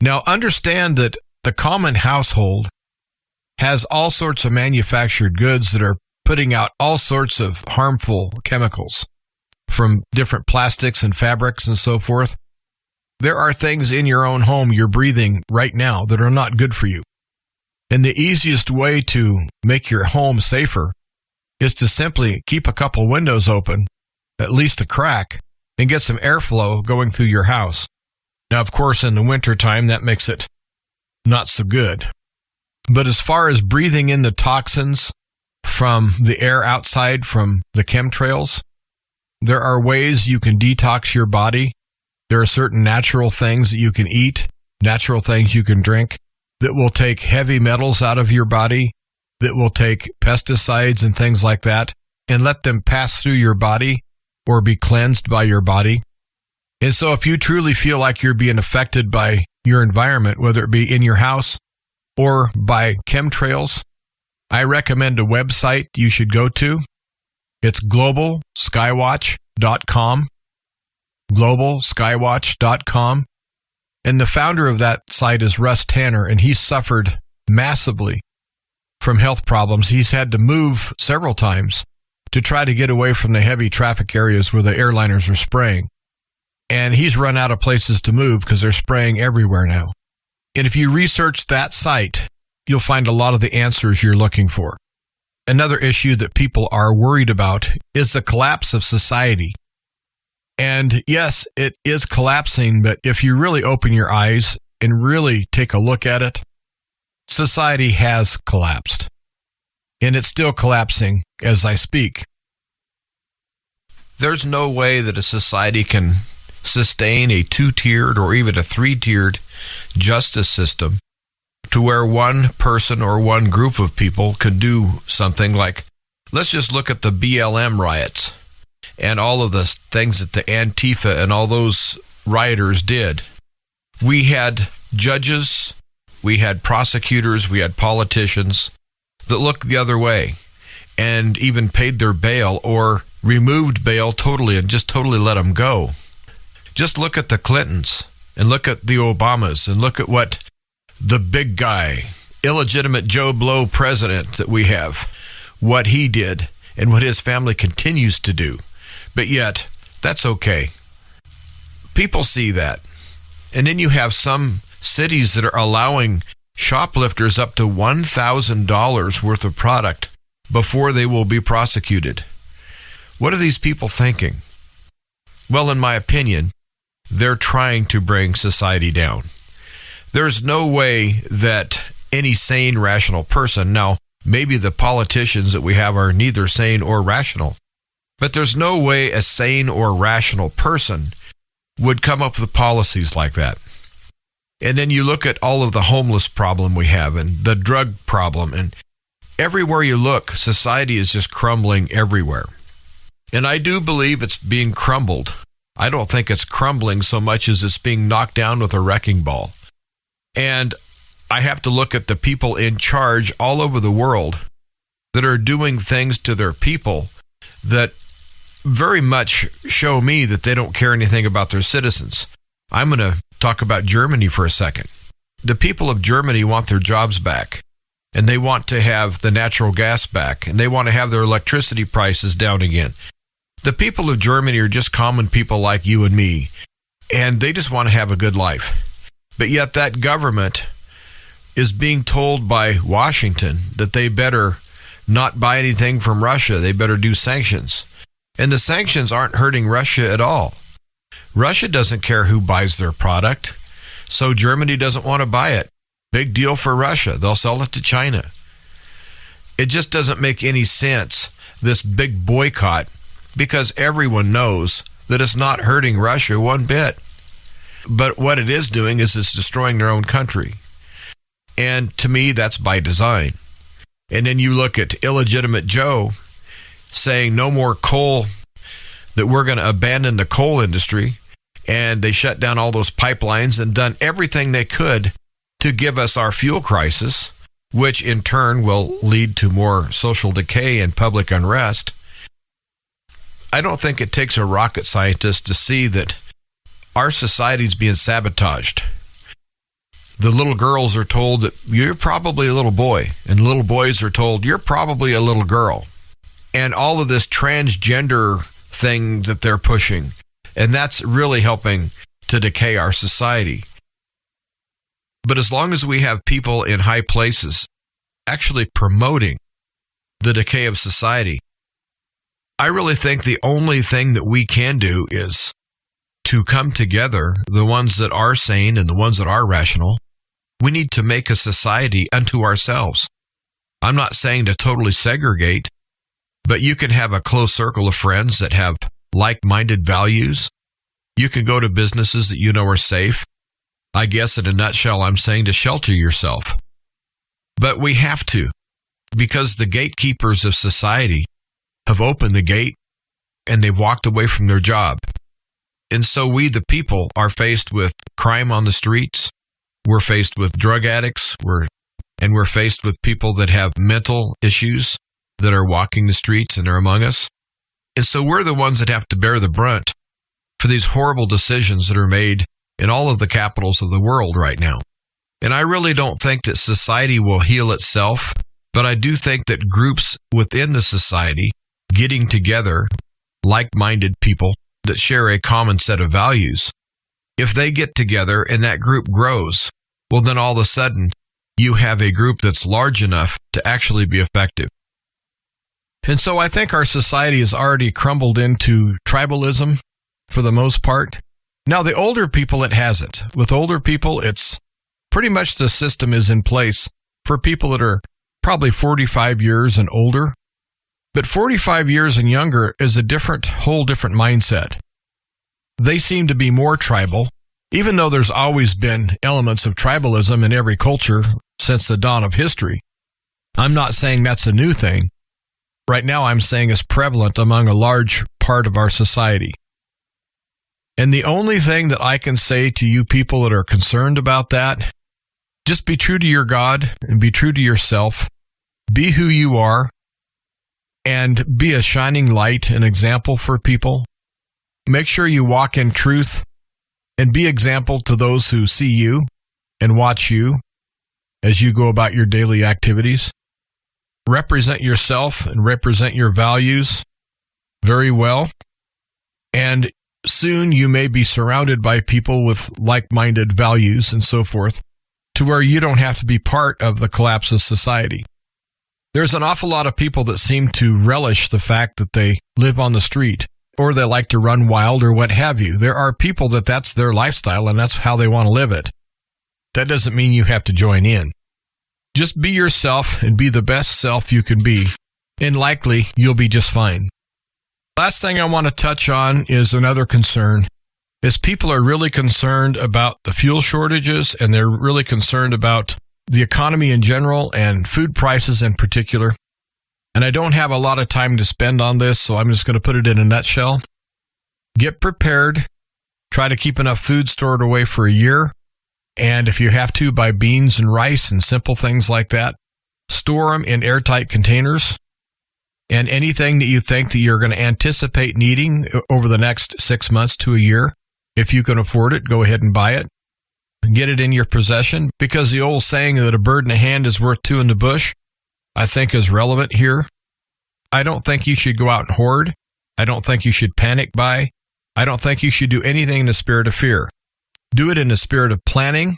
Now, understand that the common household has all sorts of manufactured goods that are putting out all sorts of harmful chemicals from different plastics and fabrics and so forth. There are things in your own home you're breathing right now that are not good for you. And the easiest way to make your home safer is to simply keep a couple windows open, at least a crack, and get some airflow going through your house. Now, of course, in the wintertime, that makes it not so good. But as far as breathing in the toxins from the air outside from the chemtrails, there are ways you can detox your body. There are certain natural things that you can eat, natural things you can drink that will take heavy metals out of your body, that will take pesticides and things like that and let them pass through your body or be cleansed by your body. And so if you truly feel like you're being affected by your environment, whether it be in your house or by chemtrails, I recommend a website you should go to. It's globalskywatch.com. globalskywatch.com. And the founder of that site is Russ Tanner, and he suffered massively from health problems. He's had to move several times to try to get away from the heavy traffic areas where the airliners are spraying. And he's run out of places to move because they're spraying everywhere now. And if you research that site, you'll find a lot of the answers you're looking for. Another issue that people are worried about is the collapse of society. And yes, it is collapsing, but if you really open your eyes and really take a look at it, society has collapsed. And it's still collapsing as I speak. There's no way that a society can sustain a 2-tiered or even a 3-tiered justice system to where one person or one group of people can do something like, let's just look at the BLM riots and all of the things that the Antifa and all those rioters did. We had judges, we had prosecutors, we had politicians that looked the other way and even paid their bail or removed bail totally and just totally let them go. Just look at the Clintons and look at the Obamas and look at what the big guy illegitimate Joe Blow president that we have, what he did and what his family continues to do. But yet, that's okay. People see that. And then you have some cities that are allowing shoplifters up to $1,000 worth of product before they will be prosecuted. What are these people thinking? Well, in my opinion, they're trying to bring society down. There's no way that any sane, rational person, now, maybe the politicians that we have are neither sane or rational, but there's no way a sane or rational person would come up with policies like that. And then you look at all of the homeless problem we have and the drug problem, and everywhere you look, society is just crumbling everywhere. And I do believe it's being crumbled. I don't think it's crumbling so much as it's being knocked down with a wrecking ball. And I have to look at the people in charge all over the world that are doing things to their people that very much show me that they don't care anything about their citizens. I'm going to talk about Germany for a second. The people of Germany want their jobs back, and they want to have the natural gas back, and they want to have their electricity prices down again. The people of Germany are just common people like you and me, and they just want to have a good life. But yet that government is being told by Washington that they better not buy anything from Russia. They better do sanctions. And the sanctions aren't hurting Russia at all. Russia doesn't care who buys their product, so Germany doesn't want to buy it. Big deal for Russia. They'll sell it to China. It just doesn't make any sense, this big boycott, because everyone knows that it's not hurting Russia one bit. But what it is doing is it's destroying their own country. And to me, that's by design. And then you look at illegitimate Joe saying no more coal, that we're going to abandon the coal industry, and they shut down all those pipelines and done everything they could to give us our fuel crisis, which in turn will lead to more social decay and public unrest. I don't think it takes a rocket scientist to see that our society is being sabotaged. The little girls are told that you're probably a little boy, and little boys are told you're probably a little girl. And all of this transgender thing that they're pushing, and that's really helping to decay our society. But as long as we have people in high places actually promoting the decay of society, I really think the only thing that we can do is to come together, the ones that are sane and the ones that are rational. We need to make a society unto ourselves. I'm not saying to totally segregate, but you can have a close circle of friends that have like-minded values. You can go to businesses that you know are safe. I guess in a nutshell, I'm saying to shelter yourself. But we have to, because the gatekeepers of society have opened the gate and they've walked away from their job. And so we, the people, are faced with crime on the streets. We're faced with drug addicts. We're faced with people that have mental issues that are walking the streets and are among us. And so we're the ones that have to bear the brunt for these horrible decisions that are made in all of the capitals of the world right now. And I really don't think that society will heal itself, but I do think that groups within the society getting together, like-minded people that share a common set of values, if they get together and that group grows, well, then all of a sudden you have a group that's large enough to actually be effective. And so I think our society has already crumbled into tribalism for the most part. Now, the older people, it hasn't. With older people, it's pretty much the system is in place for people that are probably 45 years and older. But 45 years and younger is a whole different mindset. They seem to be more tribal, even though there's always been elements of tribalism in every culture since the dawn of history. I'm not saying that's a new thing. Right now, I'm saying it's prevalent among a large part of our society. And the only thing that I can say to you people that are concerned about that, just be true to your God and be true to yourself. Be who you are and be a shining light, an example for people. Make sure you walk in truth and be example to those who see you and watch you. as you go about your daily activities. Represent yourself and represent your values very well. And soon you may be surrounded by people with like-minded values and so forth, to where you don't have to be part of the collapse of society. There's an awful lot of people that seem to relish the fact that they live on the street, or they like to run wild, or what have you. There are people that's their lifestyle, and that's how they want to live it. That doesn't mean you have to join in. Just be yourself and be the best self you can be, and likely you'll be just fine. Last thing I want to touch on is another concern, is people are really concerned about the fuel shortages, and they're really concerned about the economy in general and food prices in particular. And I don't have a lot of time to spend on this, so I'm just going to put it in a nutshell. Get prepared. Try to keep enough food stored away for a year. And if you have to, buy beans and rice and simple things like that. Store them in airtight containers. And anything that you think that you're going to anticipate needing over the next 6 months to a year, if you can afford it, go ahead and buy it. Get it in your possession, because the old saying that a bird in the hand is worth two in the bush, I think is relevant here. I don't think you should go out and hoard. I don't think you should panic buy. I don't think you should do anything in the spirit of fear. Do it in the spirit of planning,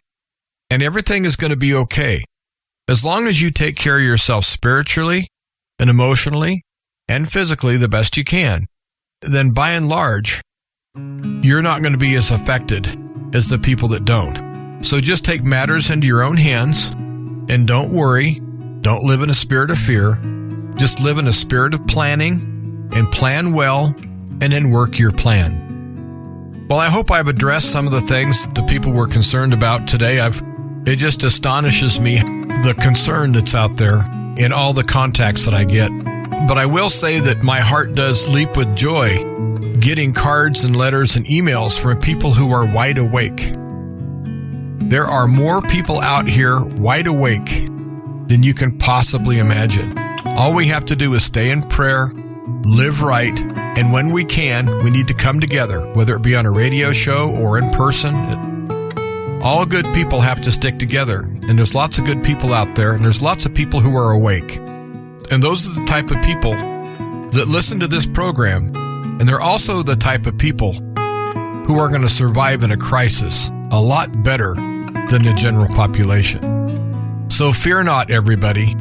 and everything is going to be okay. As long as you take care of yourself spiritually and emotionally and physically the best you can, then by and large, you're not going to be as affected as the people that don't. So just take matters into your own hands and don't worry. Don't live in a spirit of fear. Just live in a spirit of planning and plan well, and then work your plan. Well, I hope I've addressed some of the things that the people were concerned about today. It just astonishes me, the concern that's out there in all the contacts that I get. But I will say that my heart does leap with joy getting cards and letters and emails from people who are wide awake. There are more people out here wide awake than you can possibly imagine. All we have to do is stay in prayer, live right, and when we can, we need to come together, whether it be on a radio show or in person. All good people have to stick together, and there's lots of good people out there, and there's lots of people who are awake. And those are the type of people that listen to this program, and they're also the type of people who are going to survive in a crisis a lot better than the general population. So fear not, everybody.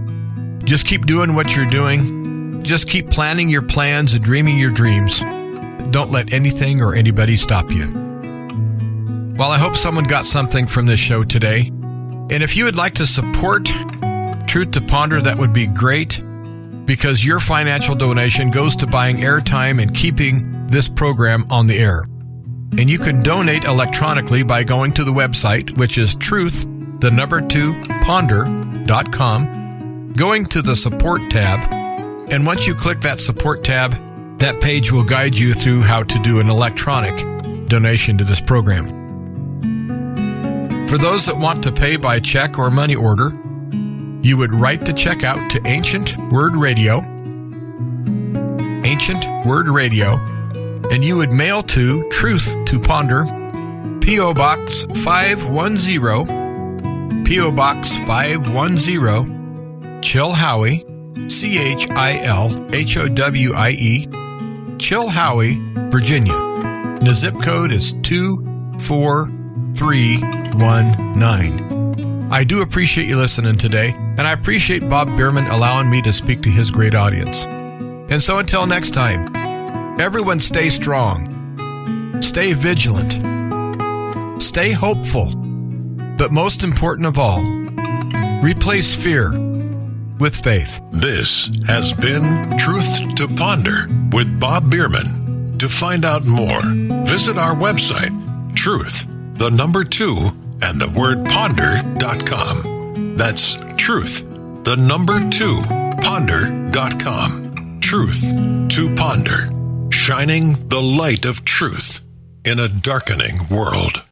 Just keep doing what you're doing. Just keep planning your plans and dreaming your dreams. Don't let anything or anybody stop you. Well, I hope someone got something from this show today. And if you would like to support Truth to Ponder, that would be great, because your financial donation goes to buying airtime and keeping this program on the air. And you can donate electronically by going to the website, which is truth2ponder.com, going to the support tab, and once you click that support tab, that page will guide you through how to do an electronic donation to this program. For those that want to pay by check or money order, you would write the check out to Ancient Word Radio, and you would mail to Truth to Ponder, P.O. Box 510, P.O. Box 510, Chilhowie, Chilhowie, Chilhowie, Virginia. And the zip code is 24319. I do appreciate you listening today, and I appreciate Bob Bierman allowing me to speak to his great audience. And so until next time, everyone stay strong, stay vigilant, stay hopeful, but most important of all, replace fear with faith. This has been Truth to Ponder with Bob Bierman. To find out more, visit our website, truth2ponder.com. That's truth2ponder.com. Truth to Ponder, shining the light of truth in a darkening world.